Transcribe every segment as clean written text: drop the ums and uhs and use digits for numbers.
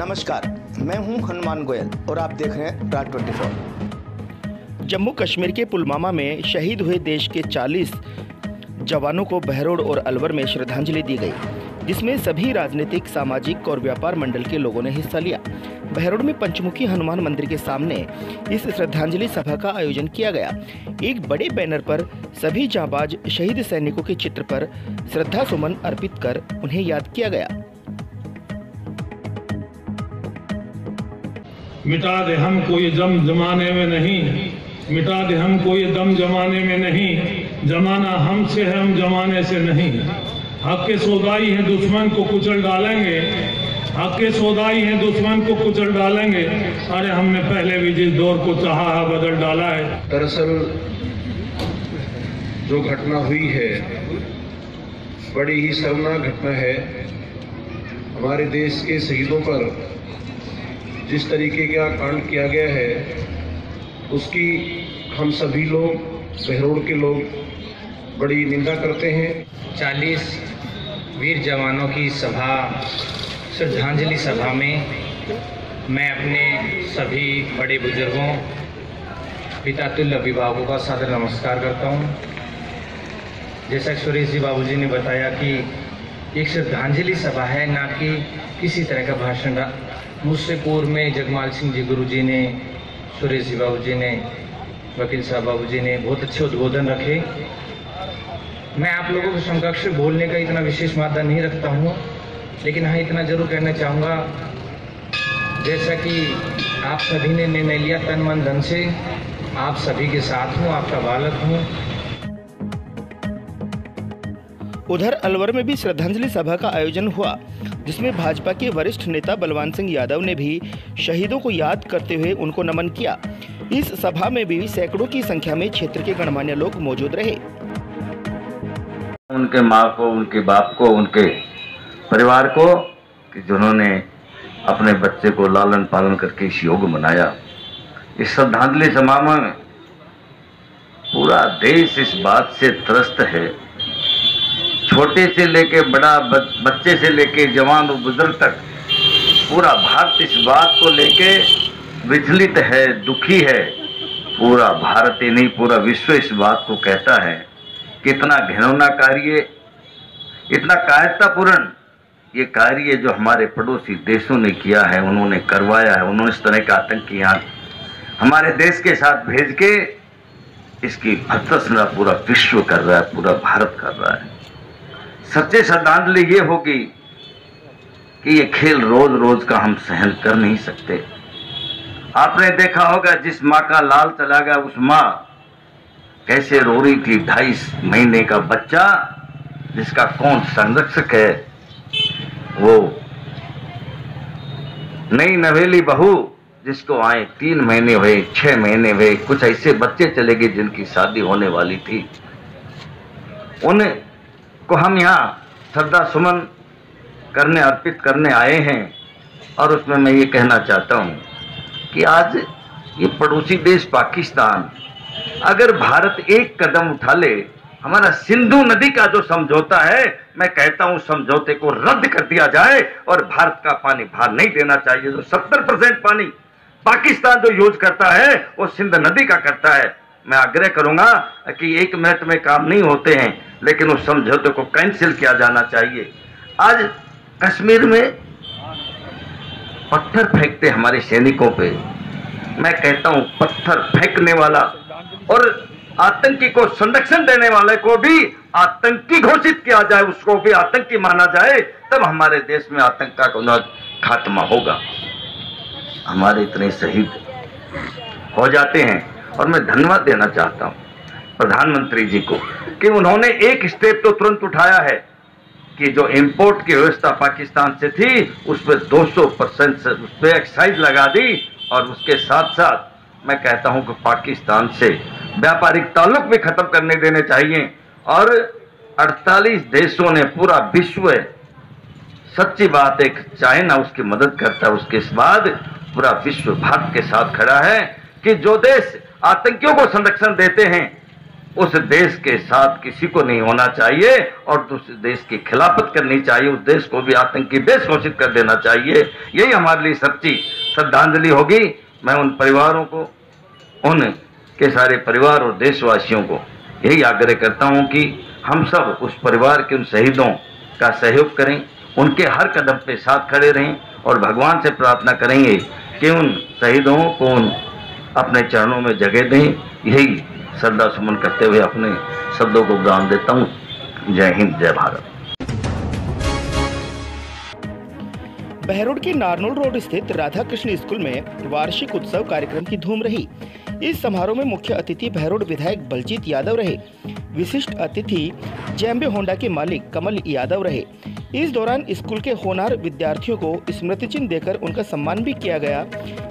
नमस्कार, मैं हूं हनुमान गोयल और आप देख रहे हैं राज 24। जम्मू कश्मीर के पुलवामा में शहीद हुए देश के 40 जवानों को बहरोड और अलवर में श्रद्धांजलि दी गई, जिसमें सभी राजनीतिक, सामाजिक और व्यापार मंडल के लोगों ने हिस्सा लिया। बहरोड में पंचमुखी हनुमान मंदिर के सामने इस श्रद्धांजलि सभा का आयोजन किया गया। एक बड़े बैनर पर सभी जांबाज शहीद सैनिकों के चित्र पर श्रद्धा सुमन अर्पित कर उन्हें याद किया गया। मिटा दे हमको ये दम जमाने में नहीं, मिटा दे हमको ये दम जमाने में नहीं, जमाना हमसे है, हम जमाने से नहीं। हक के सौदाई हैं, दुश्मन को कुचल डालेंगे, हक के सौदाई हैं, दुश्मन को कुचल डालेंगे। अरे हमने पहले भी जिस दौर को चाहा है बदल डाला है। दरअसल जो घटना हुई है बड़ी ही शर्मनाक घटना है। हमारे देश के शहीदों पर जिस तरीके का कांड किया गया है उसकी हम सभी लोग, बहरोड के लोग बड़ी निंदा करते हैं। 40 वीर जवानों की सभा, श्रद्धांजलि सभा में मैं अपने सभी बड़े बुजुर्गों, पितातुल्य अभिभावकों का सादर नमस्कार करता हूं। जैसा सुरेश जी बाबूजी ने बताया कि एक श्रद्धांजलि सभा है, ना कि किसी तरह का भाषण। मुझसे पूर्व में जगमाल सिंह जी गुरु जी ने, सुरेश जी बाबू जी ने, वकील साहब बाबू जी ने बहुत अच्छे उद्बोधन रखे। मैं आप लोगों के समकक्ष बोलने का इतना विशेष मादा नहीं रखता हूँ, लेकिन हाँ इतना जरूर कहना चाहूँगा, जैसा कि आप सभी ने निर्णय लिया तन मन धन से, आप सभी के साथ हूँ, आपका बालक हूँ। उधर अलवर में भी श्रद्धांजलि सभा का आयोजन हुआ, जिसमें भाजपा के वरिष्ठ नेता बलवान सिंह यादव ने भी शहीदों को याद करते हुए उनको नमन किया। इस सभा में भी सैकड़ों की संख्या में क्षेत्र के गणमान्य लोग मौजूद रहे। उनके माँ को, उनके बाप को, उनके परिवार को, कि जिन्होंने अपने बच्चे को लालन पालन करके इस योग मनाया। इस श्रद्धांजलि सभा में पूरा देश इस बात से त्रस्त है, छोटे से लेके बड़ा, बच्चे से लेके जवान और बुजुर्ग तक पूरा भारत इस बात को लेके विचलित है, दुखी है। पूरा भारत ही नहीं, पूरा विश्व इस बात को कहता है कि इतना घिनौना कार्य, इतना कायरतापूर्ण ये कार्य जो हमारे पड़ोसी देशों ने किया है, उन्होंने करवाया है। उन्होंने इस तरह का आतंकी यहाँ हमारे देश के साथ भेज के इसकी भर्त्सना पूरा विश्व कर रहा है, पूरा भारत कर रहा है। सच्चे श्रद्धांजलि ये होगी कि ये खेल रोज रोज का हम सहन कर नहीं सकते। आपने देखा होगा जिस माँ का लाल चला गया, उस माँ कैसे रो रही थी। 2.5 महीने का बच्चा जिसका कौन संरक्षक है, वो नई नवेली बहू जिसको आए 3 महीने हुए, 6 महीने हुए, कुछ ऐसे बच्चे चले गए जिनकी शादी होने वाली थी। उन्हें को हम यहाँ श्रद्धा सुमन करने, अर्पित करने आए हैं। और उसमें मैं ये कहना चाहता हूँ कि आज ये पड़ोसी देश पाकिस्तान, अगर भारत एक कदम उठा ले, हमारा सिंधु नदी का जो समझौता है, मैं कहता हूँ समझौते को रद्द कर दिया जाए और भारत का पानी बाहर नहीं देना चाहिए। जो 70% पानी पाकिस्तान जो यूज करता है वो सिंध नदी का करता है। मैं आग्रह करूंगा कि 1 मिनट में काम नहीं होते हैं, लेकिन उस समझौते को कैंसिल किया जाना चाहिए। आज कश्मीर में पत्थर फेंकते हमारे सैनिकों पे, मैं कहता हूं पत्थर फेंकने वाला और आतंकी को संरक्षण देने वाले को भी आतंकी घोषित किया जाए, उसको भी आतंकी माना जाए, तब हमारे देश में आतंक का खात्मा होगा। हमारे इतने शहीद हो जाते हैं और मैं धन्यवाद देना चाहता हूं प्रधानमंत्री जी को कि उन्होंने एक स्टेप तो तुरंत उठाया है कि जो इंपोर्ट की व्यवस्था पाकिस्तान से थी उस पर 200% उस पर एक्साइज लगा दी। और उसके साथ साथ मैं कहता हूं कि पाकिस्तान से व्यापारिक ताल्लुक भी खत्म करने देने चाहिए। और 48 देशों ने, पूरा विश्व, सच्ची बात है, चाइना उसकी मदद करता है, उसके बाद पूरा विश्व भारत के साथ खड़ा है कि जो देश आतंकियों को संरक्षण देते हैं उस देश के साथ किसी को नहीं होना चाहिए और दूसरे देश की खिलाफत करनी चाहिए, उस देश को भी आतंकी देश घोषित कर देना चाहिए। यही हमारे लिए सच्ची श्रद्धांजलि होगी। मैं उन परिवारों को, उनके सारे परिवार और देशवासियों को यही आग्रह करता हूं कि हम सब उस परिवार के, उन शहीदों का सहयोग करें, उनके हर कदम पे साथ खड़े रहें और भगवान से प्रार्थना करेंगे कि उन शहीदों को अपने चरणों में जगह दें। यही श्रद्धा सुमन करते हुए अपने शब्दों को विराम देता हूं। जय हिंद, जय भारत। बहरोड के नारनौल रोड स्थित राधा कृष्ण स्कूल में वार्षिक उत्सव कार्यक्रम की धूम रही। इस समारोह में मुख्य अतिथि बहरोड विधायक बलजीत यादव रहे। विशिष्ट अतिथि जैम्बे होंडा के मालिक कमल यादव रहे। इस दौरान स्कूल के होनहार विद्यार्थियों को स्मृति चिन्ह देकर उनका सम्मान भी किया गया।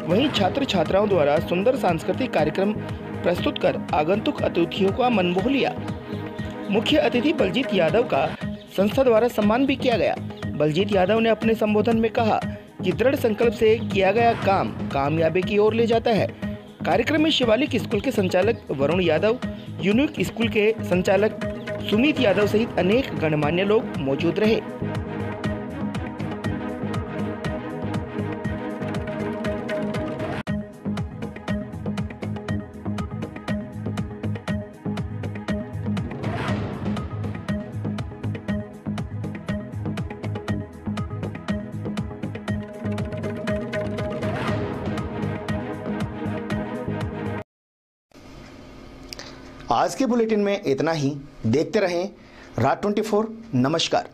वहीं छात्र छात्राओं द्वारा सुंदर सांस्कृतिक कार्यक्रम प्रस्तुत कर आगंतुक अतिथियों का मन मोह लिया। मुख्य अतिथि बलजीत यादव का संस्था द्वारा सम्मान भी किया गया। बलजीत यादव ने अपने संबोधन में कहा कि दृढ़ संकल्प से किया गया काम कामयाबी की ओर ले जाता है। कार्यक्रम में शिवालिक स्कूल के संचालक वरुण यादव, यूनिक स्कूल के संचालक सुमित यादव सहित अनेक गणमान्य लोग मौजूद रहे। आज के बुलेटिन में इतना ही। देखते रहें राज 24। नमस्कार।